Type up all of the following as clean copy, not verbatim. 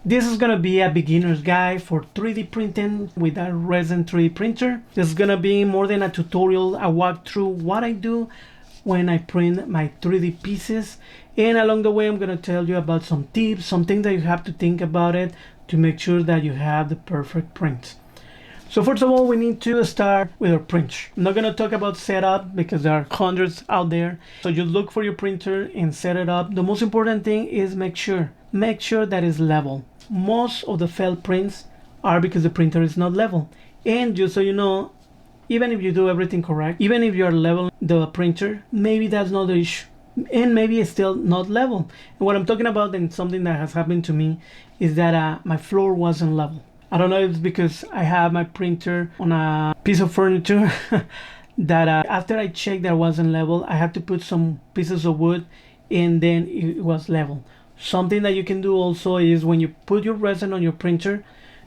This is gonna be a beginner's guide for 3D printing with a Resin 3D printer. This is gonna be more than a tutorial, a walkthrough what I do when I print my 3D pieces. And along the way, I'm gonna tell you about some tips, some things that you have to think about it to make sure that you have the perfect print. So first of all, we need to start with our printer. I'm not gonna talk about setup because there are hundreds out there. So you look for your printer and set it up. The most important thing is make sure that it's level. Most of the failed prints are because the printer is not level. And just so you know, even if you do everything correct, even if you're leveling the printer, maybe that's not the issue. And maybe it's still not level. And what I'm talking about, and something that has happened to me, is that my floor wasn't level. I don't know if it's because I have my printer on a piece of furniture that after I checked that wasn't level, I had to put some pieces of wood and then it was level. Something that you can do also is when you put your resin on your printer,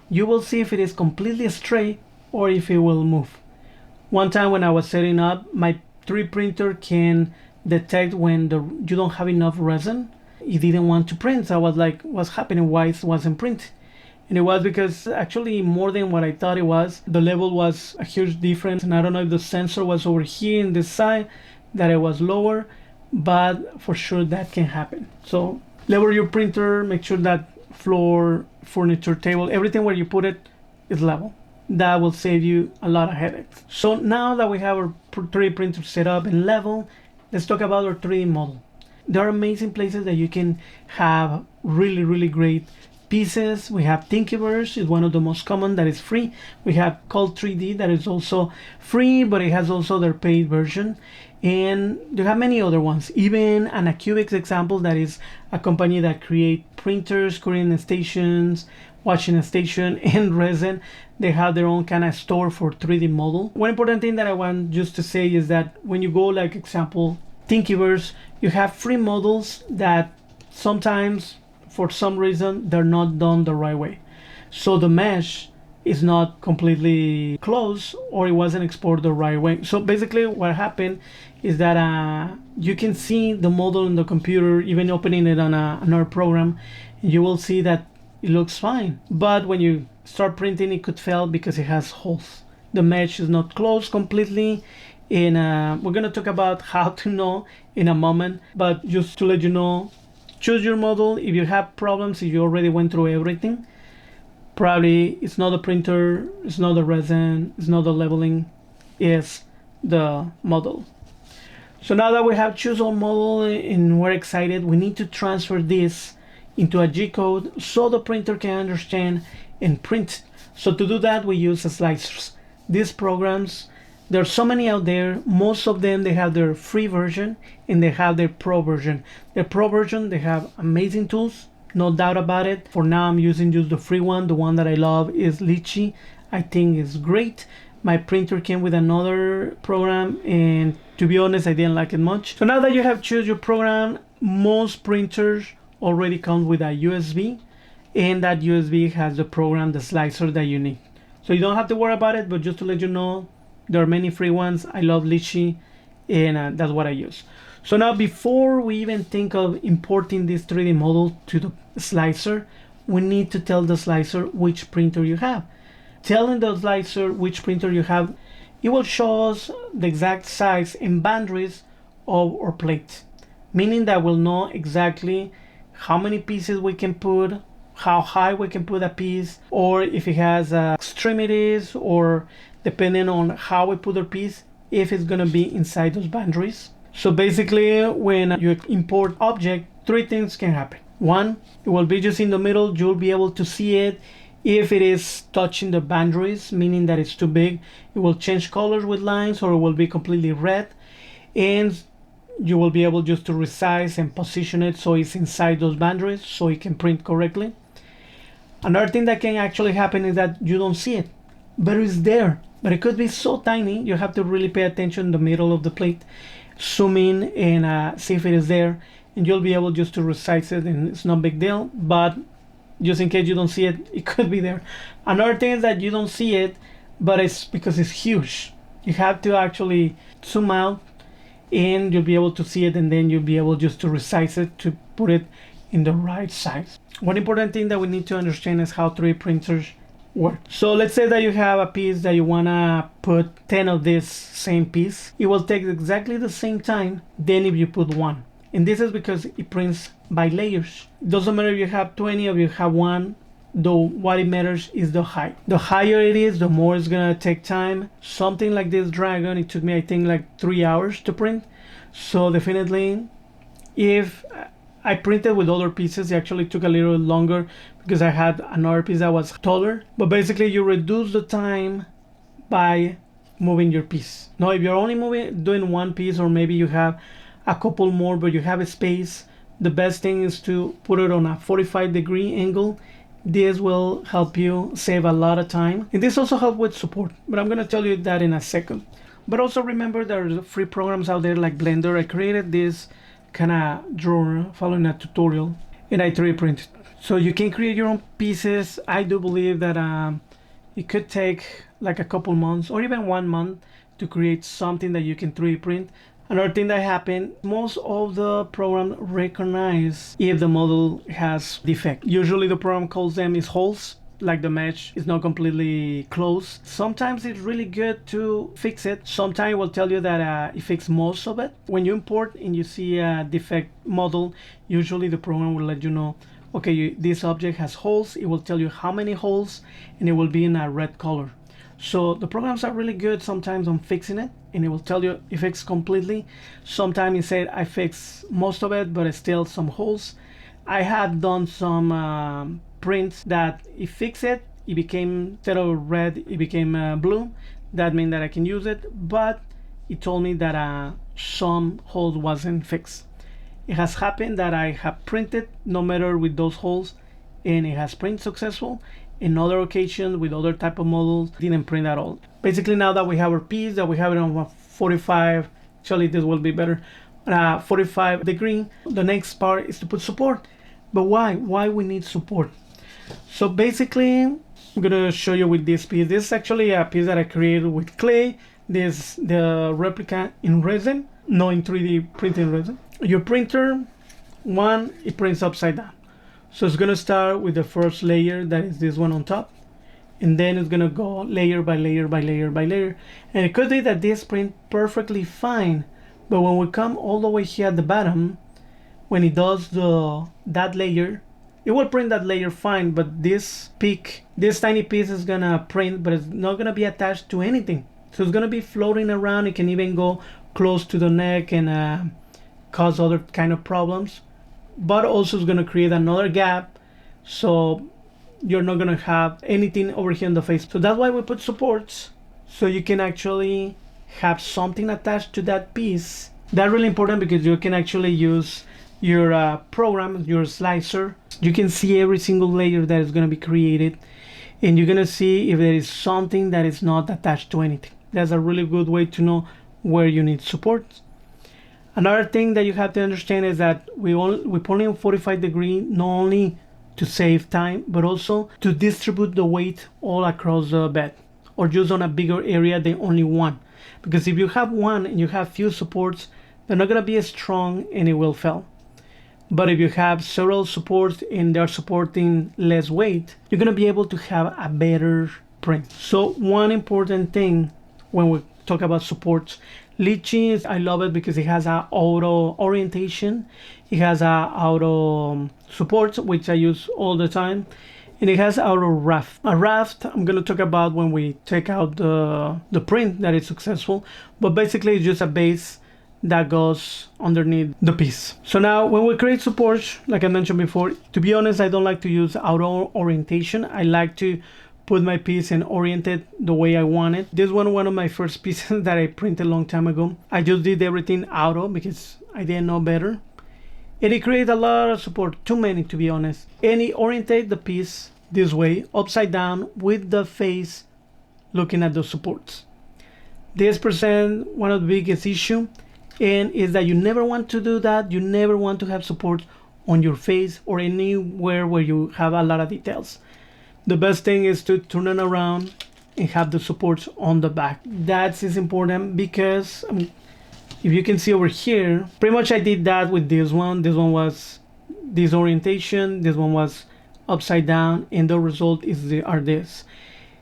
you will see if it is completely straight or if it will move. One time when I was setting up, my 3D printer can detect when you don't have enough resin. It didn't want to print. So I was like, what's happening? Why it wasn't printing? And it was because actually more than what I thought it was. The level was a huge difference. And I don't know if the sensor was over here in this side, that it was lower, but for sure that can happen. So level your printer, make sure that floor, furniture, table, everything where you put it is level. That will save you a lot of headaches. So now that we have our 3D printer set up and level, let's talk about our 3D model. There are amazing places that you can have really great pieces. We have Thingiverse, is one of the most common, that is free. We have Cult 3D, that is also free, but it has also their paid version. And you have many other ones, even an Acubics example, that is a company that create printers, curing stations, washing station, and resin. They have their own kind of store for 3D model. One important thing that I want just to say is that when you go, like example, Thingiverse, you have free models that sometimes for some reason they're not done the right way. So the mesh is not completely closed or it wasn't exported the right way. So basically what happened is that you can see the model in the computer, even opening it on another program, and you will see that it looks fine. But when you start printing, it could fail because it has holes. The mesh is not closed completely. And we're gonna talk about how to know in a moment, but just to let you know, choose your model. If you have problems, if you already went through everything, probably it's not the printer, it's not the resin, it's not the leveling, it's the model. So now that we have choose our model and we're excited, we need to transfer this into a G-code so the printer can understand and print. So to do that, we use slicers. These programs, there are so many out there. Most of them, they have their free version and they have their pro version. The pro version, they have amazing tools, no doubt about it. For now, I'm using just the free one. The one that I love is Litchi. I think it's great. My printer came with another program and to be honest, I didn't like it much. So now that you have choose your program, most printers already come with a USB, and that USB has the program, the slicer that you need. So you don't have to worry about it, but just to let you know, there are many free ones. I love Litchi, and that's what I use. So now before we even think of importing this 3D model to the slicer, we need to tell the slicer which printer you have. Telling the slicer which printer you have, it will show us the exact size and boundaries of our plate, meaning that we'll know exactly how many pieces we can put, how high we can put a piece, or if it has extremities, or depending on how we put our piece, if it's gonna be inside those boundaries. So basically, when you import object, three things can happen. One, it will be just in the middle, you'll be able to see it. If it is touching the boundaries, meaning that it's too big, it will change colors with lines or it will be completely red. And you will be able just to resize and position it so it's inside those boundaries so it can print correctly. Another thing that can actually happen is that you don't see it, but it's there. But it could be so tiny, you have to really pay attention in the middle of the plate, zoom in and see if it is there, and you'll be able just to resize it and it's no big deal. But just in case you don't see it, it could be there. Another thing is that you don't see it, but it's because it's huge. You have to actually zoom out and you'll be able to see it, and then you'll be able just to resize it to put it in the right size. One important thing that we need to understand is how 3D printers work. So let's say that you have a piece that you wanna put 10 of this same piece. It will take exactly the same time than if you put one. And this is because it prints by layers. It doesn't matter if you have 20 or you have one, though what it matters is the height. The higher it is, the more it's gonna take time. Something like this dragon, it took me I think like 3 hours to print. So definitely, if I printed with other pieces, it actually took a little longer because I had another piece that was taller. But basically you reduce the time by moving your piece. Now if you're only doing one piece, or maybe you have a couple more but you have a space, the best thing is to put it on a 45-degree angle. This will help you save a lot of time, and this also helps with support, but I'm going to tell you that in a second. But also remember, there's free programs out there like Blender. I created this kind of drawer following a tutorial, and I 3D printed. So you can create your own pieces. I do believe that it could take like a couple months or even 1 month to create something that you can 3D print. Another thing that happened, most of the program recognize if the model has defect. Usually the program calls them is holes, like the mesh is not completely closed. Sometimes it's really good to fix it. Sometimes it will tell you that it fixed most of it. When you import and you see a defect model, usually the program will let you know, okay, this object has holes. It will tell you how many holes, and it will be in a red color. So the programs are really good sometimes on fixing it, and it will tell you it fixed completely. Sometimes it said I fixed most of it, but it's still some holes. I have done some prints that it fixed it. It became, instead of red, it became blue. That means that I can use it, but it told me that some holes wasn't fixed. It has happened that I have printed no matter with those holes, and it has print successful. In other occasions with other type of models, didn't print at all. Basically, now that we have our piece, that we have it on 45, actually this will be better, 45 degree, the next part is to put support. But why we need support? So basically, I'm gonna show you with this piece. This is actually a piece that I created with clay. This the replica in resin, no in 3D printing resin. Your printer, it prints upside down. So it's gonna start with the first layer, that is this one on top, and then it's gonna go layer by layer by layer by layer. And it could be that this print perfectly fine, but when we come all the way here at the bottom, when it does that layer, it will print that layer fine, but this tiny piece is gonna print, but it's not gonna be attached to anything. So it's gonna be floating around. It can even go close to the neck and cause other kind of problems. But also it's going to create another gap, so you're not going to have anything over here in the face. So that's why we put supports, so you can actually have something attached to that piece. That's really important because you can actually use your program, your slicer. You can see every single layer that is going to be created, and you're going to see if there is something that is not attached to anything. That's a really good way to know where you need support. Another thing that you have to understand is that we put on 45 degree not only to save time, but also to distribute the weight all across the bed, or just on a bigger area than only one. Because if you have one and you have few supports, they're not going to be as strong and it will fail. But if you have several supports and they're supporting less weight, you're going to be able to have a better print. So one important thing when we talk about supports, Litchi, I love it because it has a auto orientation. It has a auto support, which I use all the time. And it has auto raft. A raft, I'm going to talk about when we take out the print that is successful. But basically, it's just a base that goes underneath the piece. So now, when we create supports, like I mentioned before, to be honest, I don't like to use auto orientation. I like to put my piece and orient it the way I want it. This one of my first pieces that I printed a long time ago. I just did everything auto because I didn't know better. And it created a lot of support, too many to be honest. And it oriented the piece this way, upside down, with the face looking at the supports. This presents one of the biggest issues, and is that you never want to do that. You never want to have support on your face or anywhere where you have a lot of details. The best thing is to turn it around and have the supports on the back. That is important because if you can see over here, pretty much I did that with this one. This one was this orientation. This one was upside down, and the result is are this.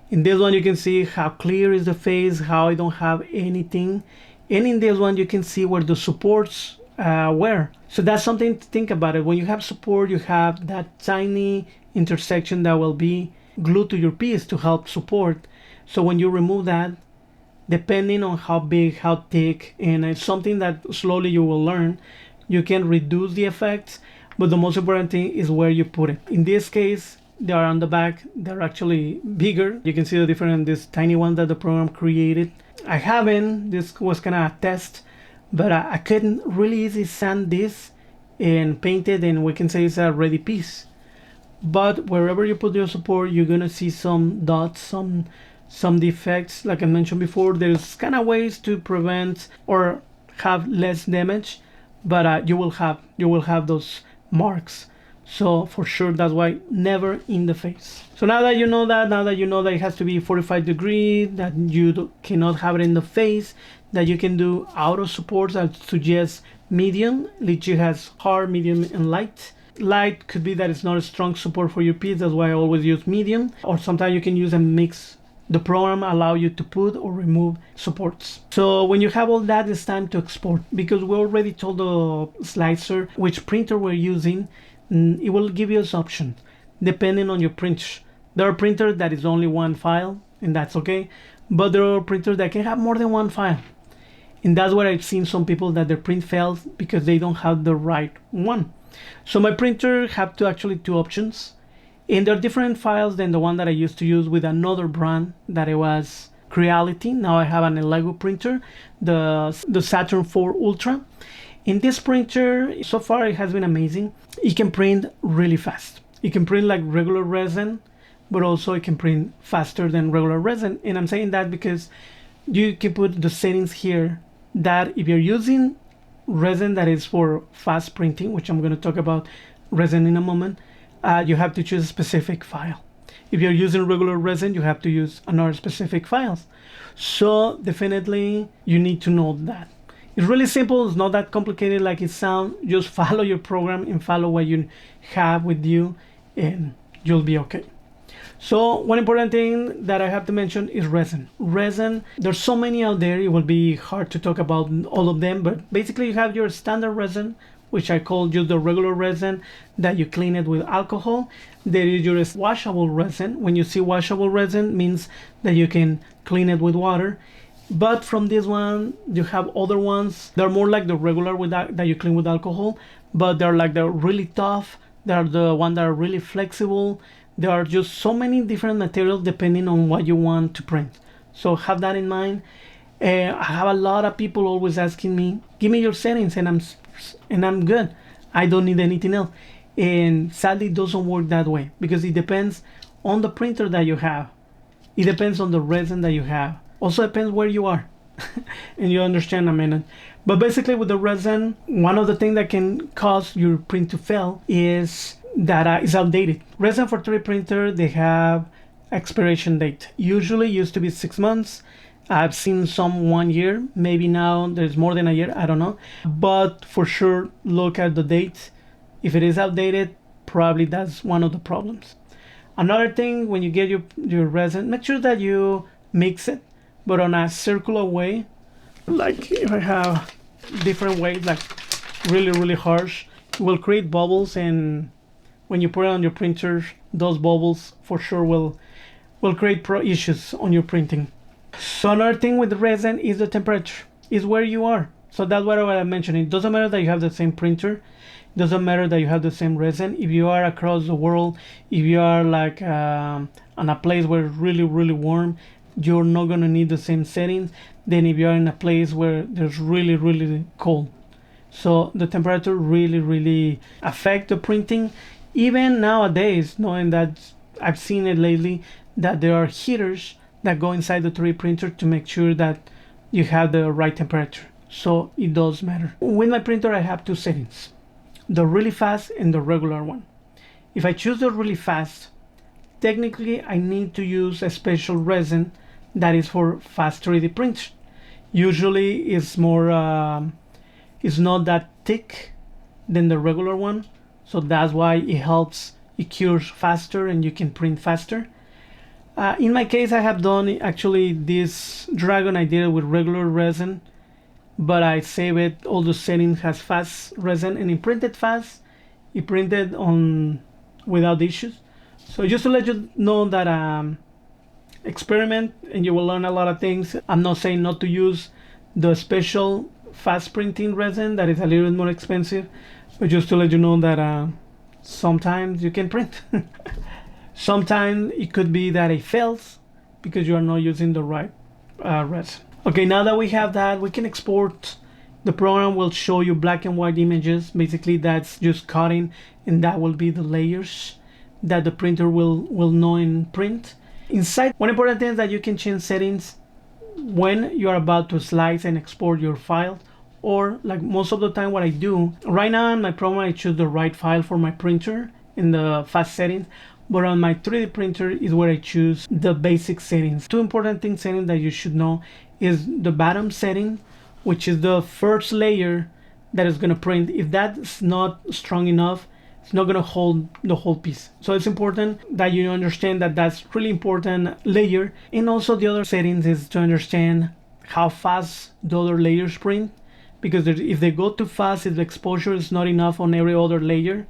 In this one you can see how clear is the face, how I don't have anything, and in this one you can see where the supports were. So that's something to think about it. When you have support, you have that tiny intersection that will be glued to your piece to help support. So when you remove that, depending on how big, how thick, and it's something that slowly you will learn, you can reduce the effects, but the most important thing is where you put it. In this case, they are on the back, they're actually bigger. You can see the difference in this tiny one that the program created. I haven't, this was kind of a test, but I couldn't really easily sand this and paint it, and we can say it's a ready piece. But wherever you put your support, you're gonna see some dots, some defects. Like I mentioned before, there's kind of ways to prevent or have less damage, but you will have those marks. So for sure, that's why never in the face. So now that you know that it has to be 45 degrees, that you cannot have it in the face, that you can do auto supports. I suggest medium. Litchi has hard, medium, and light. Light could be that it's not a strong support for your piece. That's why I always use medium. Or sometimes you can use a mix. The program allow you to put or remove supports. So when you have all that, it's time to export, because we already told the slicer which printer we're using. It will give you this option depending on your printer. There are printers that is only one file, and that's okay, but there are printers that can have more than one file, and that's where I've seen some people that their print fails because they don't have the right one. So my printer have actually two options, and they're different files than the one that I used to use with another brand that it was Creality. Now I have an Lego printer, the Saturn 4 Ultra. In this printer, so far it has been amazing. It can print really fast. It can print like regular resin, but also it can print faster than regular resin. And I'm saying that because you can put the settings here that if you're using resin that is for fast printing, which I'm going to talk about resin in a moment, you have to choose a specific file. If you're using regular resin, you have to use another specific files. So definitely you need to know that. It's really simple. It's not that complicated like it sounds. Just follow your program and follow what you have with you, and you'll be okay. So one important thing that I have to mention is resin. Resin, there's so many out there, it will be hard to talk about all of them, but basically you have your standard resin, which I call just the regular resin that you clean it with alcohol. There is your washable resin. When you see washable resin, means that you can clean it with water. But from this one, you have other ones. They're more like the regular with that you clean with alcohol, but they're really tough. They're the one that are really flexible. There are just so many different materials depending on what you want to print. So have that in mind. I have a lot of people always asking me, "Give me your settings," and I'm good. I don't need anything else. And sadly, it doesn't work that way because it depends on the printer that you have. It depends on the resin that you have. Also depends where you are. And you understand a minute. But basically with the resin, one of the things that can cause your print to fail is that it's outdated. Resin for 3D printer, they have expiration date. Usually used to be 6 months. I've seen some 1 year. Maybe now there's more than a year. I don't know. But for sure, look at the date. If it is outdated, probably that's one of the problems. Another thing, when you get your resin, make sure that you mix it, but on a circular way. Like if I have different ways, like really harsh, it will create bubbles, and when you put it on your printer, those bubbles for sure will create issues on your printing. So another thing with the resin is the temperature, is where you are. So that's what I mentioned. It doesn't matter that you have the same printer. It doesn't matter that you have the same resin. If you are across the world, if you are like on a place where it's really warm, you're not going to need the same settings than if you're in a place where there's really cold. So the temperature really affect the printing. Even nowadays, knowing that I've seen it lately, that there are heaters that go inside the 3D printer to make sure that you have the right temperature. So it does matter. With my printer, I have two settings, the really fast and the regular one. If I choose the really fast, technically I need to use a special resin that is for fast 3D print. Usually it's more, it's not that thick than the regular one. so that's why it helps, it cures faster and you can print faster. In my case, I have done actually this dragon, I did it with regular resin, but I save it, all the settings has fast resin, and it printed fast, it printed on without issues. So just to let you know that experiment and you will learn a lot of things. I'm not saying not to use the special fast printing resin that is a little bit more expensive, but just to let you know that sometimes you can print. Sometimes it could be that it fails because you are not using the right resin. Okay, now that we have that, we can export. The program will show you black and white images. Basically, that's just cutting, and that will be the layers that the printer will know and print. Inside, one important thing is that you can change settings when you are about to slice and export your file, or like most of the time what I do right now in my program, I choose the right file for my printer in the fast settings, but on my 3D printer is where I choose the basic settings. Two important settings that you should know is the bottom setting, which is the first layer that is going to print. If that's not strong enough, it's not going to hold the whole piece. So it's important that you understand that that's really important layer. And also the other settings is to understand how fast the other layers print, because if they go too fast, if the exposure is not enough on every other layer,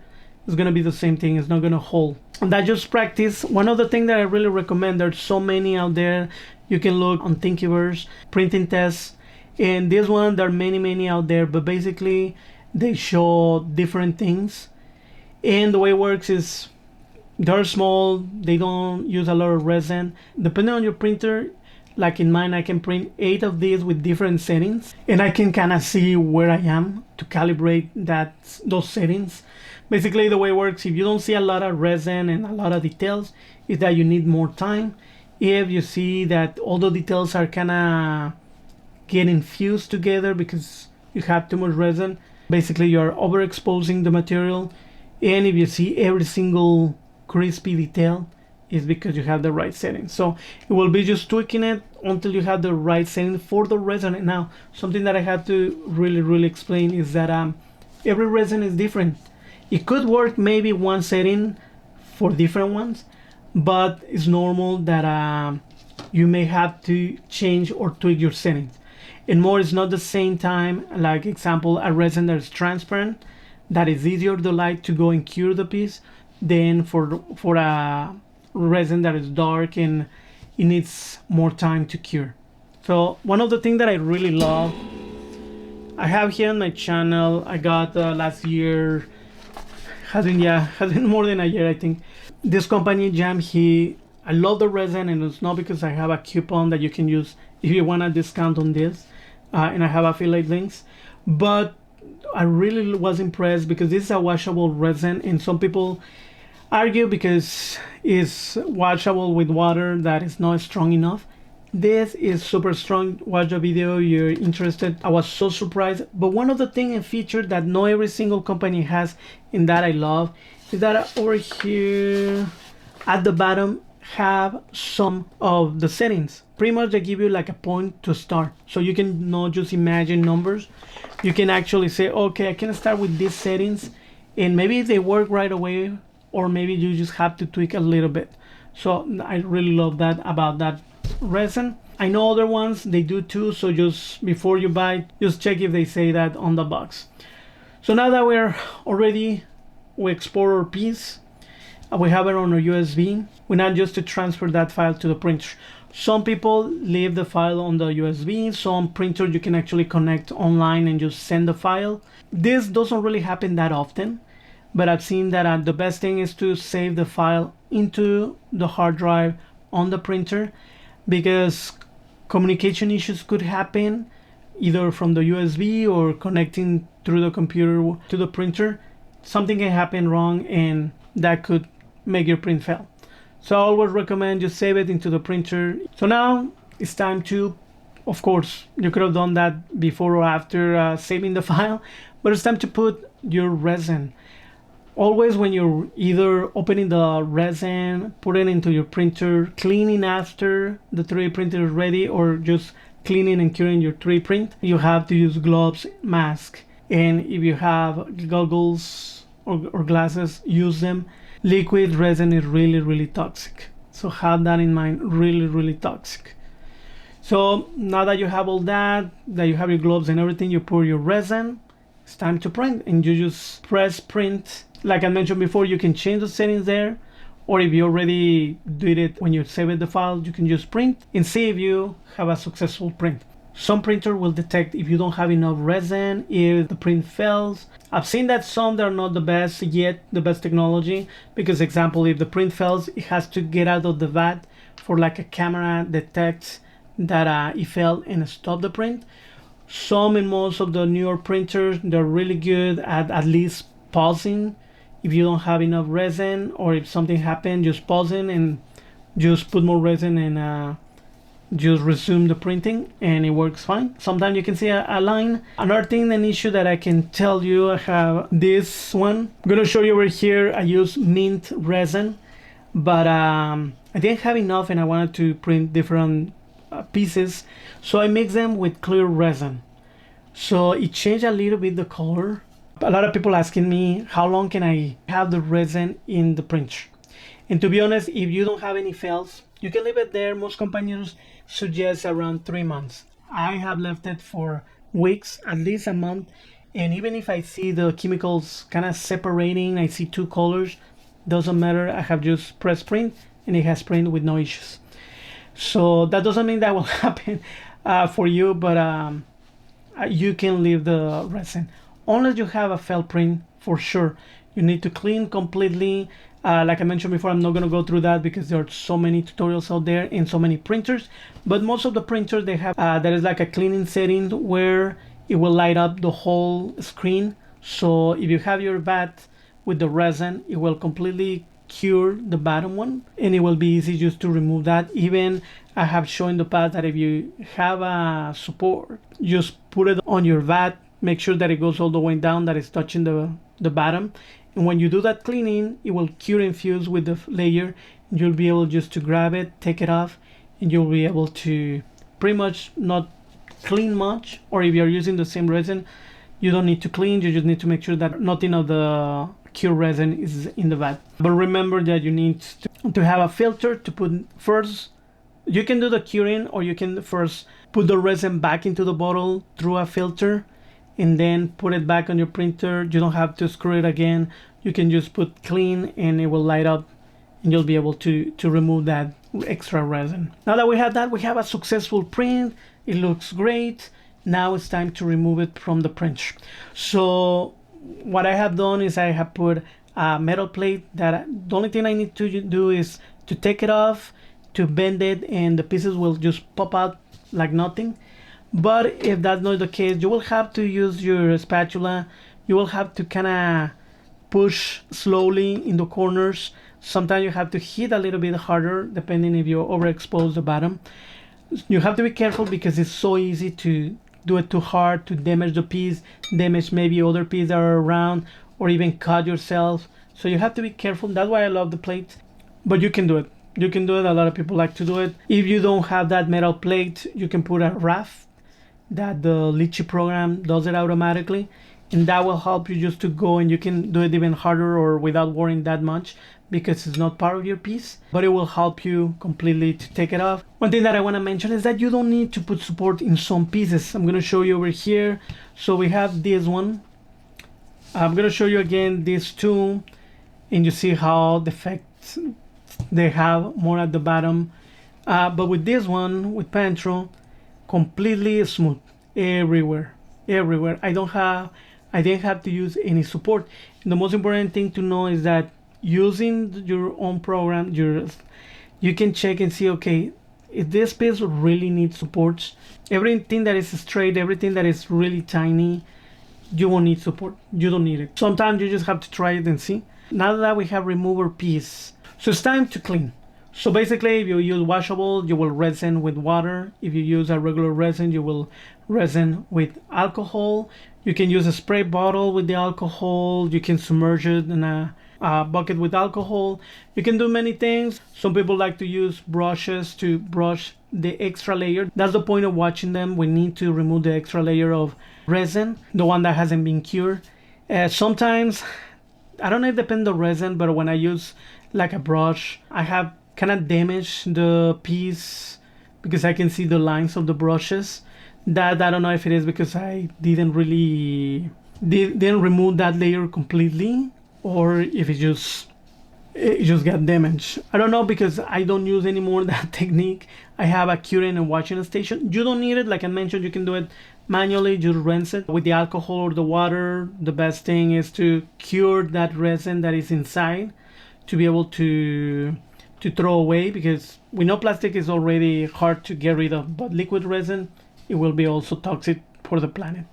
it's going to be the same thing, it's not going to hold. And that's just practice. One other thing that I really recommend, there's so many out there, you can look on Thingiverse, printing tests, and this one, there are many out there, but basically they show different things. And the way it works is they're small, they don't use a lot of resin. Depending on your printer, like in mine, I can print 8 of these with different settings, and I can kind of see where I am to calibrate those settings. Basically, the way it works, if you don't see a lot of resin and a lot of details, is that you need more time. If you see that all the details are kind of getting fused together because you have too much resin, basically you're overexposing the material. And if you see every single crispy detail, is because you have the right setting. So it will be just tweaking it until you have the right setting for the resin. And now, something that I have to really explain is that every resin is different. It could work maybe one setting for different ones, but it's normal that you may have to change or tweak your settings. And more, it's not the same time, like example, a resin that is transparent, that is easier the light to go and cure the piece than for a resin that is dark and it needs more time to cure. So one of the things that I really love, I have here on my channel, I got last year, has been more than a year, I think. This company, JamgHe, I love the resin, and it's not because I have a coupon that you can use if you want a discount on this, and I have affiliate links, but I really was impressed because this is a washable resin, and some people argue because it's washable with water that is not strong enough. This is super strong. Watch the video, you're interested. I was so surprised. But one of the things and features that not every single company has, and that I love, is that over here at the bottom have some of the settings. Pretty much they give you like a point to start, so you can not just imagine numbers. You can actually say, okay, I can start with these settings, and maybe they work right away, or maybe you just have to tweak a little bit. So I really love that about that resin. I know other ones they do too, so just before you buy, just check if they say that on the box. So now that we export our piece, we have it on our USB. We now just to transfer that file to the printer. Some people leave the file on the USB. Some printers you can actually connect online and just send the file. This doesn't really happen that often, but I've seen that the best thing is to save the file into the hard drive on the printer, because communication issues could happen either from the USB or connecting through the computer to the printer. Something can happen wrong and that could make your print fail. So I always recommend just save it into the printer. So now it's time to, of course, you could have done that before or after saving the file, but it's time to put your resin. Always when you're either opening the resin, put it into your printer, cleaning after the 3D printer is ready, or just cleaning and curing your 3D print, you have to use gloves, mask, and if you have goggles or glasses, use them. Liquid resin is really toxic. So have that in mind, really toxic. So now that you have all that you have your gloves and everything, you pour your resin, it's time to print, and you just press print. Like I mentioned before, you can change the settings there, or if you already did it when you saved the file, you can just print and see if you have a successful print. Some printer will detect if you don't have enough resin, if the print fails. I've seen that some that are not the best yet, the best technology, because example, if the print fails, it has to get out of the vat for like a camera detects that it failed and stop the print. Some and most of the newer printers, they're really good at least pausing if you don't have enough resin, or if something happened, just pausing and just put more resin and just resume the printing, and it works fine. Sometimes you can see a line. Another thing, an issue that I can tell you, I have this one. I'm gonna show you over here. I use mint resin, but I didn't have enough and I wanted to print different pieces, so I mix them with clear resin. So it changed a little bit the color. A lot of people asking me how long can I have the resin in the printer, and to be honest, if you don't have any fails, you can leave it there. Most companies suggest around 3 months. I have left it for weeks, at least a month, and even if I see the chemicals kind of separating, I see two colors, doesn't matter. I have just pressed print and it has print with no issues. So that doesn't mean that will happen for you, but you can leave the resin unless you have a failed print. For sure you need to clean completely. Like I mentioned before, I'm not going to go through that because there are so many tutorials out there and so many printers, but most of the printers, they have there is like a cleaning setting where it will light up the whole screen. So if you have your vat with the resin, it will completely cure the bottom one, and it will be easy just to remove that. Even I have shown in the past that if you have a support, just put it on your vat, make sure that it goes all the way down, that it's touching the bottom, and when you do that cleaning, it will cure and fuse with the layer, and you'll be able just to grab it, take it off, and you'll be able to pretty much not clean much. Or if you're using the same resin, you don't need to clean, you just need to make sure that nothing of the cure resin is in the vat. But remember that you need to have a filter to put first. You can do the curing, or you can first put the resin back into the bottle through a filter and then put it back on your printer. You don't have to screw it again. You can just put clean and it will light up, and you'll be able to remove that extra resin. Now that we have that, we have a successful print. It looks great. Now it's time to remove it from the printer. So what I have done is I have put a metal plate that the only thing I need to do is to take it off, to bend it, and the pieces will just pop out like nothing. But if that's not the case, you will have to use your spatula. You will have to kind of push slowly in the corners. Sometimes you have to hit a little bit harder depending if you overexpose the bottom. You have to be careful because it's so easy to do it too hard, to damage the piece, damage maybe other pieces that are around, or even cut yourself. So you have to be careful. That's why I love the plate. But you can do it. You can do it. A lot of people like to do it. If you don't have that metal plate, you can put a raft that the Litchi program does it automatically, and that will help you just to go, and you can do it even harder or without worrying that much because it's not part of your piece, but it will help you completely to take it off. One thing that I want to mention is that you don't need to put support in some pieces. I'm going to show you over here. So we have this one. I'm going to show you again these two, and you see how the effects they have more at the bottom, but with this one, with Pantro, completely smooth everywhere. I didn't have to use any support. And the most important thing to know is that using your own program, you can check and see, okay, if this piece really needs support. Everything that is straight, everything that is really tiny, you won't need support. You don't need it. Sometimes you just have to try it and see. Now that we have removed our piece, so it's time to clean. So basically, if you use washable, you will resin with water. If you use a regular resin, you will resin with alcohol. You can use a spray bottle with the alcohol. You can submerge it in a bucket with alcohol. You can do many things. Some people like to use brushes to brush the extra layer. That's the point of watching them. We need to remove the extra layer of resin, the one that hasn't been cured. Sometimes I don't know if it depends on the resin, but when I use like a brush, I have kind of damaged the piece because I can see the lines of the brushes. That I don't know if it is because I didn't really didn't remove that layer completely, or if it just got damaged. I don't know because I don't use anymore that technique. I have a curing and washing station. You don't need it, like I mentioned. You can do it manually. Just rinse it with the alcohol or the water. The best thing is to cure that resin that is inside to be able to throw away, because we know plastic is already hard to get rid of, but liquid resin, it will be also toxic for the planet.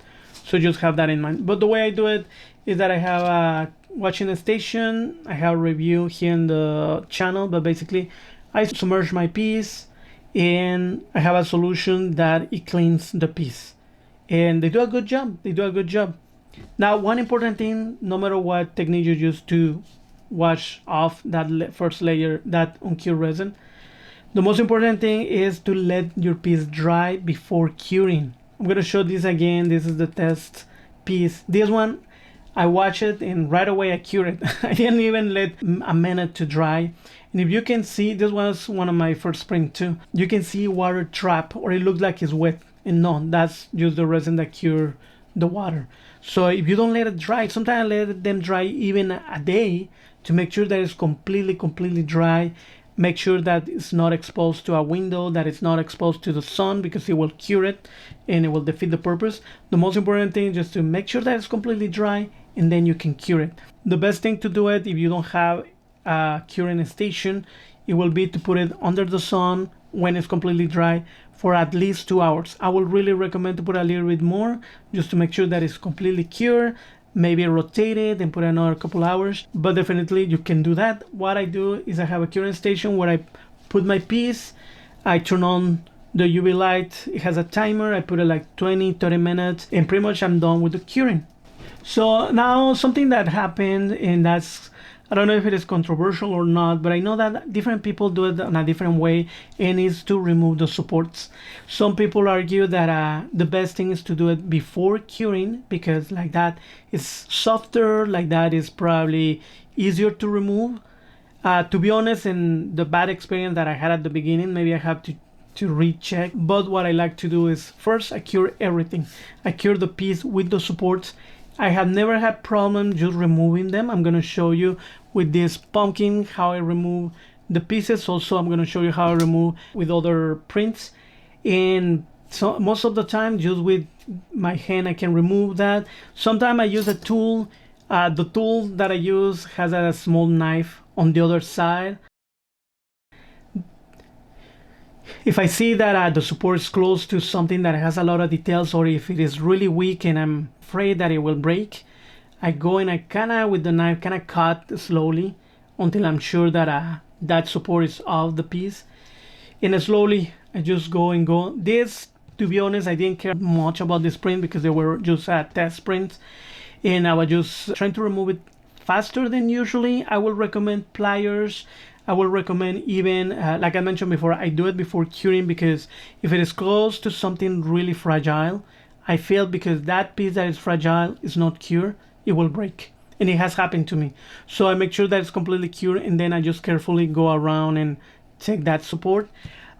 So just have that in mind. But the way I do it is that I have a washing station. I have a review here in the channel, but basically I submerge my piece and I have a solution that it cleans the piece, and they do a good job. Now, one important thing, no matter what technique you use to wash off that first layer, that uncured resin, the most important thing is to let your piece dry before curing. I'm going to show this again. This is the test piece. This one, I watch it and right away I cure it. I didn't even let a minute to dry. And if you can see, this was one of my first print too. You can see water trap, or it looks like it's wet. And no, that's just the resin that cure the water. So if you don't let it dry, sometimes I let them dry even a day to make sure that it's completely dry. Make sure that it's not exposed to a window, that it's not exposed to the sun, because it will cure it and it will defeat the purpose. The most important thing is just to make sure that it's completely dry, and then you can cure it. The best thing to do it if you don't have a curing station, it will be to put it under the sun when it's completely dry for at least 2 hours. I would really recommend to put a little bit more just to make sure that it's completely cured. Maybe rotate it and put another couple hours, but definitely you can do that. What I do is I have a curing station where I put my piece, I turn on the UV light, it has a timer, I put it like 20-30 minutes, and pretty much I'm done with the curing. So now something that happened, and that's, I don't know if it is controversial or not, but I know that different people do it in a different way, and is to remove the supports. Some people argue that the best thing is to do it before curing, because like that it's softer, like that is probably easier to remove. To be honest, in the bad experience that I had at the beginning, maybe I have to recheck. But what I like to do is first I cure everything. I cure the piece with the supports. I have never had problem just removing them. I'm going to show you with this pumpkin how I remove the pieces. Also, I'm going to show you how I remove with other prints. And so most of the time, just with my hand, I can remove that. Sometimes I use a tool. The tool that I use has a small knife on the other side. If I see that the support is close to something that has a lot of details, or if it is really weak and I'm afraid that it will break, I go and I kind of with the knife kind of cut slowly until I'm sure that that support is off the piece, and slowly I just go and go. This, to be honest, I didn't care much about this print because they were just test prints, and I was just trying to remove it faster than usually. I will recommend pliers. I will recommend even, like I mentioned before, I do it before curing, because if it is close to something really fragile, I feel because that piece that is fragile is not cured, it will break. And it has happened to me. So I make sure that it's completely cured, and then I just carefully go around and take that support.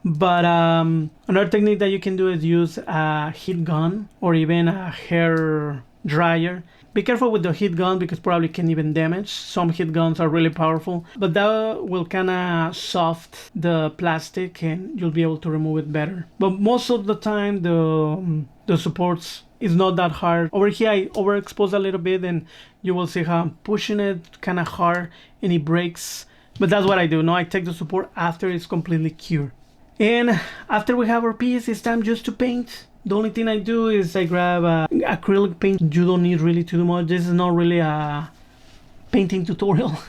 But another technique that you can do is use a heat gun or even a hair dryer. Be careful with the heat gun because probably can even damage. Some heat guns are really powerful, but that will kind of soft the plastic and you'll be able to remove it better. But most of the time the supports is not that hard. Over here I overexpose a little bit and you will see how I'm pushing it kind of hard and it breaks. But that's what I do. Now I take the support after it's completely cured. And after we have our piece, it's time just to paint. The only thing I do is I grab acrylic paint. You don't need really to do much. This is not really a painting tutorial.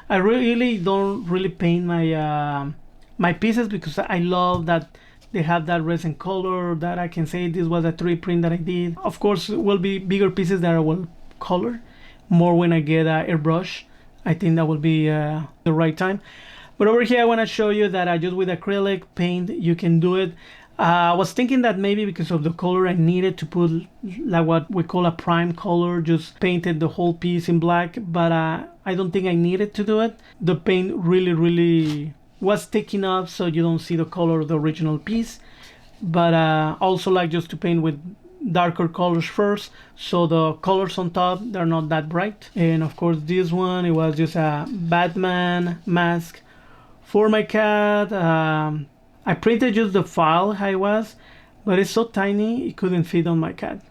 I really don't really paint my my pieces because I love that they have that resin color, that I can say this was a 3D print that I did. Of course, it will be bigger pieces that I will color more when I get a airbrush. I think that will be the right time. But over here I want to show you that I just with acrylic paint you can do it. I was thinking that maybe because of the color I needed to put like what we call a prime color, just painted the whole piece in black, but I I don't think I needed to do it. The paint really was taking up, so you don't see the color of the original piece. But also like just to paint with darker colors first, so the colors on top, they're not that bright. And of course this one, it was just a Batman mask for my cat. I printed just the file how it was, but it's so tiny it couldn't fit on my cat,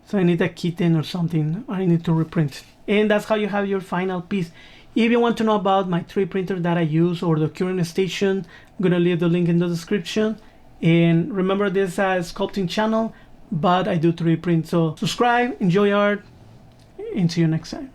so I need a kitten or something. I need to reprint it. And that's how you have your final piece. If you want to know about my 3D printer that I use or the current station, I'm gonna leave the link in the description. And remember, this is a sculpting channel, but I do 3D print. So subscribe, enjoy art, and see you next time.